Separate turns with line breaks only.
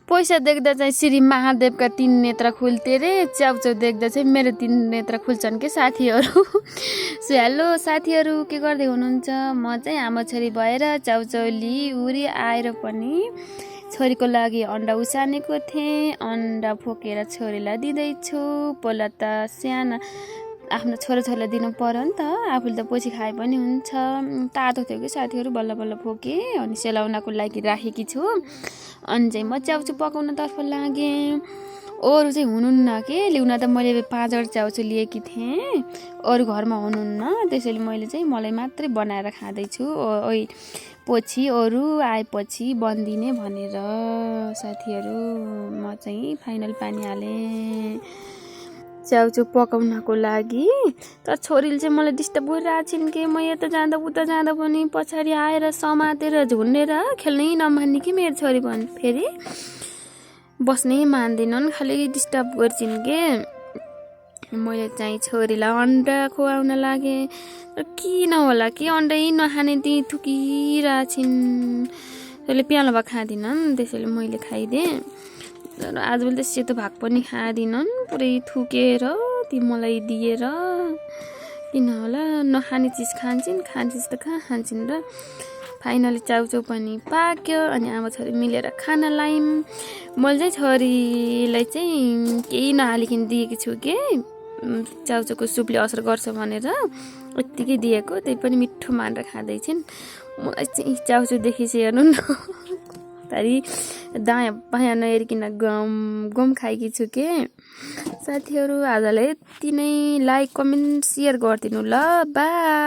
पैसा देख्दा चाहिँ श्री महादेवका 3 नेत्र खुल्थे रे, च्याउच्याउ देख्दा चाहिँ मेरो 3 नेत्र खुल्छन् के साथीहरू। सो हेलो साथीहरू, के गर्दै हुनुहुन्छ? म चाहिँ आमा छोरी भएर च्याउच्याउली उरी आएर पनि छोरीको लागि अन्डा उसानेको थिएँ। अन्डा फोकेर छोरीलाई दिँदैछु। पहिला त साना आफ्नो छोराछोरीलाई दिनु पर्यो नि त, आफूले त पछि खाए पनि हुन्छ। तातो थियो कि साथीहरू, बल्ल बल्ल फोकेँ अनि सेलाउनको लागि राखेकी छु। अनि चाहिँ म च्याउचु पकाउनतर्फ लागेँ। अरू चाहिँ हुनुहुन्न के, ल्याउन त मैले 5 च्याउचु लिएकी थिएँ, अरू घरमा हुनुहुन्न, त्यसैले मैले चाहिँ मलाई मात्रै बनाएर खाँदैछु। पछि अरू आएपछि बनिदिने भनेर। साथीहरू म चाहिँ फाइनल पानी हालेँ च्याउचु पकाउनको लागि। तर छोरीले चाहिँ मलाई डिस्टर्ब गरिरहेको छिन् कि, म यता जाँदा उता जाँदा पनि पछाडि आएर समातेर झुन्डेर खेल्नै नमान्ने कि मेरो छोरी पनि फेरि बस्नै मान्दैनन्, खालि डिस्टर्ब गर्छिन् के। मैले चाहिँ छोरीलाई अन्डा खुवाउन लागेँ, तर किन होला कि अन्डै नखाने ती थुकिरहेछिन्। त्यसले पियालो भाग खाँदिनन्, त्यसैले मैले खाइदिएँ। तर आजभोलि त सेतो भाग पनि खाँदिनन्, पुरै थुकेर ती मलाई दिएर। किन होला, नखाने चिज खान्छन्, खाने चिज त कहाँ खान्छन् र। फाइनली च्याउच्याउ पनि पाक्यो अनि आमा छोरी मिलेर खाना लायौँ। मैले चाहिँ छोरीलाई चाहिँ केही नहालिकन दिएकी छु के, च्याउच्याउको सुपले असर गर्छ भनेर यत्तिकै दिएको, त्यही पनि मिठो मानेर खाँदैछिन्। मलाई चाहिँ च्याउच्याउदेखि चाहिँ हेर्नु न तारी दायाँ बायाँ नहेरिकन गम खाएकी छु के। साथीहरू आजलाई यति नै, लाइक कमेन्ट सेयर गरिदिनु ल, बाई।